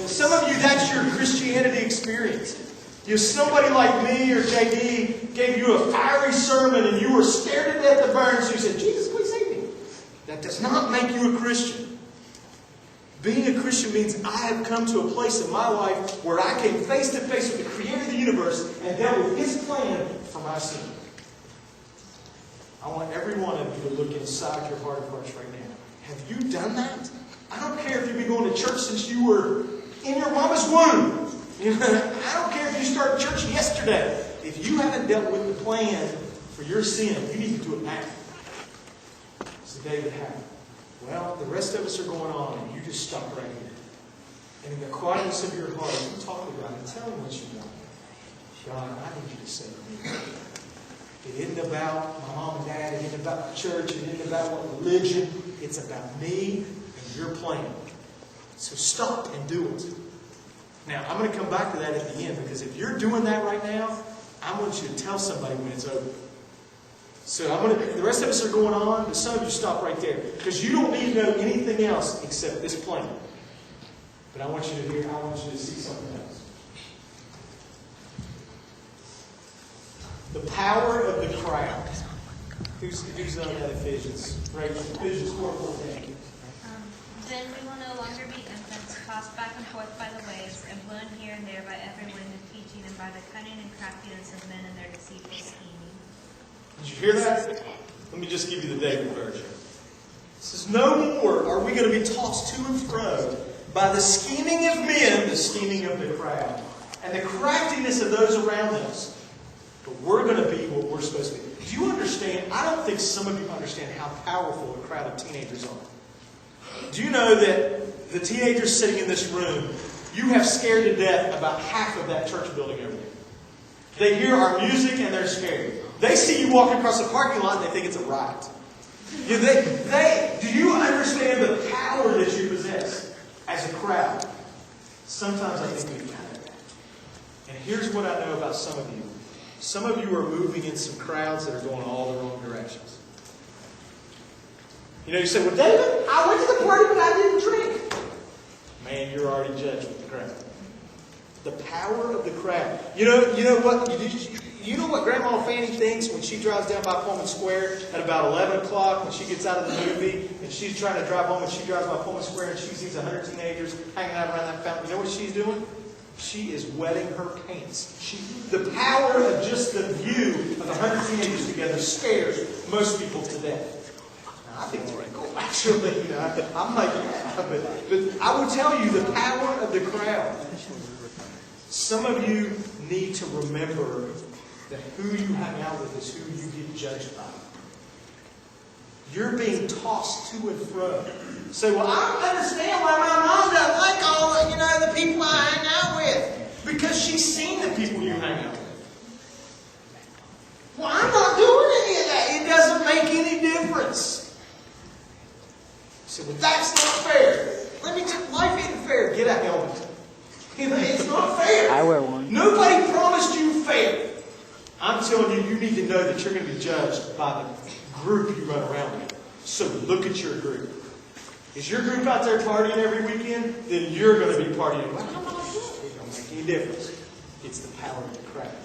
some of you, that's your Christianity experience. Somebody like me or JD gave you a fiery sermon and you were scared to death to burn, so you said, Jesus, please save me. That does not make you a Christian. Being a Christian means I have come to a place in my life where I came face to face with the Creator of the universe and dealt with His plan for my sin. I want every one of you to look inside your heart of hearts right now. Have you done that? I don't care if you've been going to church since you were in your mama's womb. I don't care if you started church yesterday. If you haven't dealt with the plan for your sin, you need to do it now. So David had. Well, the rest of us are going on, and you just stop right here. And in the quietness of your heart, you talk to God and tell Him what you want. God, I need you to save me. It isn't about my mom and dad. It isn't about the church. It isn't about what religion. It's about me and your plan. So stop and do it. Now, I'm going to come back to that at the end, because if you're doing that right now, I want you to tell somebody when it's over. So the rest of us are going on, but some of you stop right there, because you don't need to know anything else except this plan. But I want you to hear, I want you to see something else. The power of the crowd. Who's on that Ephesians? Right, Ephesians 4:14. Then we will no longer be infants, tossed back and forth by the waves, and blown here and there by every wind of teaching, and by the cunning and craftiness of men and their deceitful scheming. Did you hear that? Let me just give you the David version. It says, no more are we going to be tossed to and fro by the scheming of men, the scheming of the crowd, and the craftiness of those around us. But we're going to be what we're supposed to be. Do you understand? I don't think some of you understand how powerful a crowd of teenagers are. Do you know that the teenagers sitting in this room, you have scared to death about half of that church building over there? They hear our music and they're scared. They see you walking across the parking lot and they think it's a riot. Do you understand the power that you possess as a crowd? Sometimes I think we forget that. And here's what I know about some of you. Some of you are moving in some crowds that are going all the wrong directions. You say, well, David, I went to the party, but I didn't drink. Man, you're already judged with the crowd. The power of the crowd. You know what? You know what Grandma Fanny thinks when she drives down by Pullman Square at about 11 o'clock when she gets out of the movie and she's trying to drive home and she drives by Pullman Square and she sees 100 teenagers hanging out around that fountain. You know what she's doing? She is wetting her pants. The power of just the view of 100 teenagers together scares most people to death. I think it's pretty cool, actually. I'm like, yeah. But I will tell you the power of the crowd. Some of you need to remember that who you hang out with is who you get judged by. You're being tossed to and fro. Say, well, I don't understand why my mom doesn't like all the people I hang out with. Because she's seen the people you hang out with. Well, I'm not doing any of that. It doesn't make any difference. So, well, that's not fair. Life isn't fair. Get a helmet. It's not fair. I wear one. Nobody promised you fair. I'm telling you, you need to know that you're going to be judged by the group you run around with. So look at your group. Is your group out there partying every weekend? Then you're going to be partying. Well, I'm not doing it. It don't make any difference. It's the power of the crowd.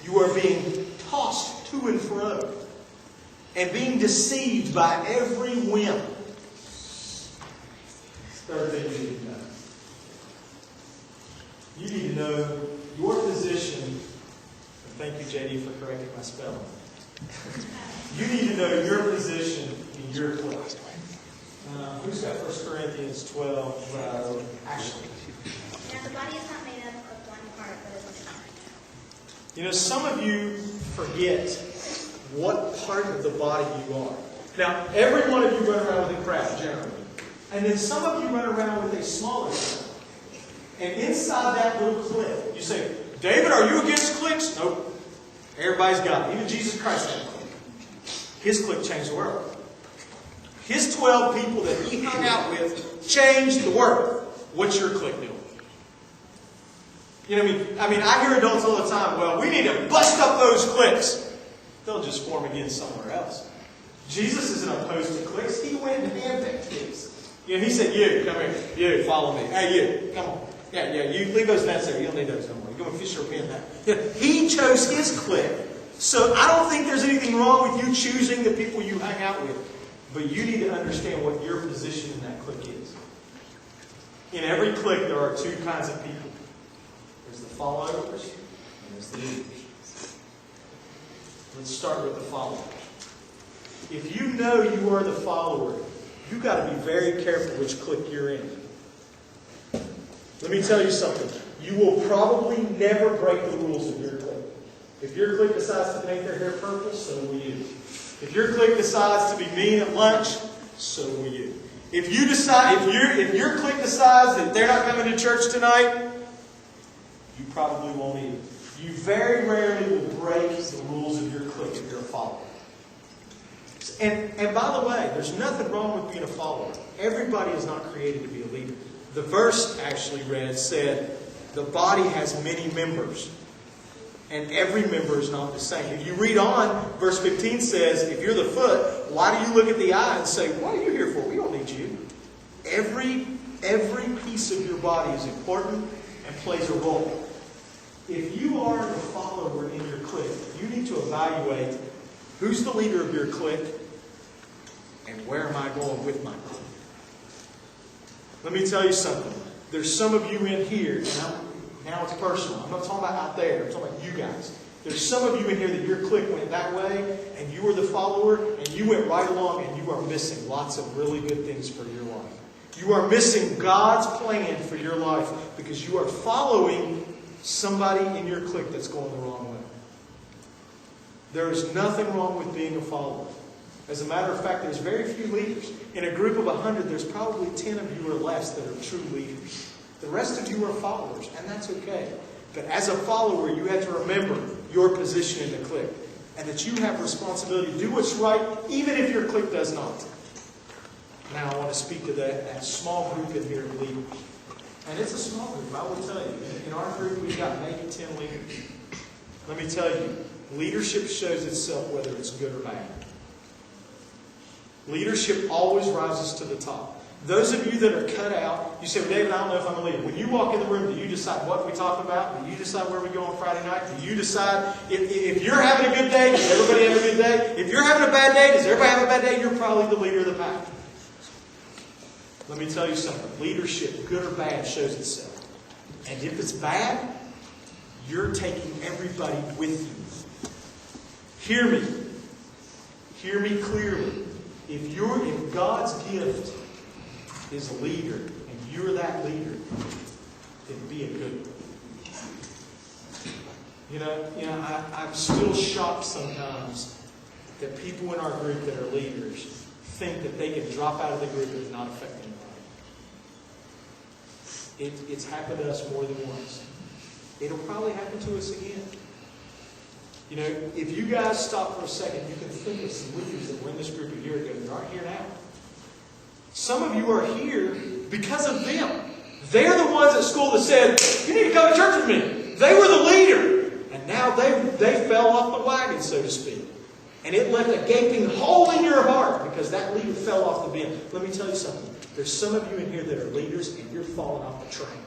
You are being tossed to and fro and being deceived by every whim. Third thing you need to know. You need to know your position. And thank you, JD, for correcting my spelling. You need to know your position in your place. Who's got 1 Corinthians 12? Actually. Now, the body is not made up of one part, but of many parts. Some of you forget what part of the body you are. Now, every one of you run around with a crowd, generally. And then some of you run around with a smaller crowd. And inside that little clique, you say, David, are you against cliques? Nope. Everybody's got it. Even Jesus Christ had a clique. His clique changed the world. His 12 people that he hung out with changed the world. What's your clique doing? I hear adults all the time, well, we need to bust up those cliques. They'll just form again somewhere else. Jesus isn't opposed to cliques. He went and handpicked cliques. He said, you, come here. You, follow me. Hey, you, come on. Yeah, you leave those vents there. You don't need those no more. You go and fish your pen now. Yeah, he chose his clique. So I don't think there's anything wrong with you choosing the people you hang out with. But you need to understand what your position in that clique is. In every clique, there are two kinds of people. There's the followers and there's the leaders. Let's start with the followers. If you know you are the follower, you've got to be very careful which clique you're in. Let me tell you something. You will probably never break the rules of your clique. If your clique decides to paint their hair purple, so will you. If your clique decides to be mean at lunch, so will you. If your clique decides that they're not coming to church tonight, you probably won't either. You very rarely will break the rules of your clique if you're a follower. And by the way, there's nothing wrong with being a follower. Everybody is not created to be a leader. The verse actually read said, the body has many members, and every member is not the same. If you read on, verse 15 says, if you're the foot, why do you look at the eye and say, what are you here for? We don't need you. Every piece of your body is important and plays a role. If you are the follower in your clique, you need to evaluate who's the leader of your clique and where am I going with my clique. Let me tell you something. There's some of you in here, and now it's personal. I'm not talking about out there. I'm talking about you guys. There's some of you in here that your clique went that way, and you were the follower, and you went right along, and you are missing lots of really good things for your life. You are missing God's plan for your life because you are following somebody in your clique that's going the wrong way. There is nothing wrong with being a follower. As a matter of fact, there's very few leaders. In a group of 100, there's probably 10 of you or less that are true leaders. The rest of you are followers, and that's okay. But as a follower, you have to remember your position in the clique, and that you have responsibility to do what's right, even if your clique does not. Now I want to speak to that small group in here of leaders. And it's a small group, I will tell you. In our group, we've got maybe 10 leaders. Let me tell you, leadership shows itself whether it's good or bad. Leadership always rises to the top. Those of you that are cut out, you say, well, David, I don't know if I'm a leader. When you walk in the room, do you decide what we talk about? Do you decide where we go on Friday night? Do you decide if you're having a good day, does everybody have a good day? If you're having a bad day, does everybody have a bad day? You're probably the leader of the pack. Let me tell you something. Leadership, good or bad, shows itself. And if it's bad, you're taking everybody with you. Hear me. Hear me clearly. If God's gift is a leader, and you're that leader, then be a good one. I'm still shocked sometimes that people in our group that are leaders think that they can drop out of the group and not affect anybody. It's happened to us more than once. It'll probably happen to us again. If you guys stop for a second, you can think of some leaders that were in this group a year ago that aren't here now. Some of you are here because of them. They're the ones at school that said, you need to come to church with me. They were the leader. And now they fell off the wagon, so to speak. And it left a gaping hole in your heart because that leader fell off the bin. Let me tell you something. There's some of you in here that are leaders and you're falling off the train.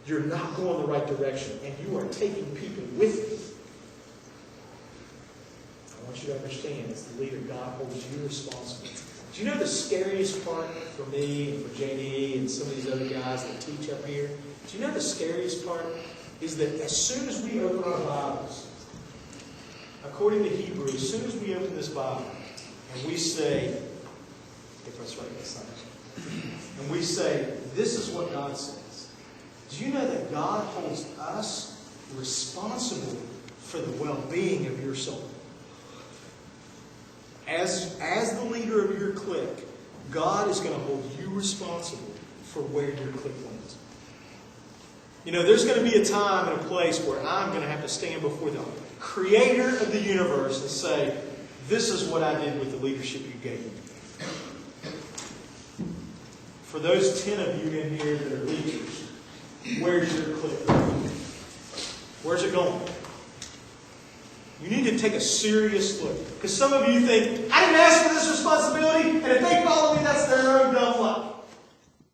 You're not going the right direction. And you are taking people with you. I want you to understand, as the leader, God holds you responsible. Do you know the scariest part for me and for JD and some of these other guys that teach up here? Do you know the scariest part is that as soon as we open our Bibles, according to Hebrew, as soon as we open this Bible and we say, if that's right, that's not it. And we say, this is what God says. Do you know that God holds us responsible for the well-being of your soul? As the leader of your clique, God is going to hold you responsible for where your clique went. There's going to be a time and a place where I'm going to have to stand before the Creator of the universe and say, this is what I did with the leadership you gave me. For those 10 of you in here that are leaders, where's your clique going? Where's it going? You need to take a serious look. Because some of you think, I didn't ask for this responsibility, and if they follow me, that's their own dumb luck.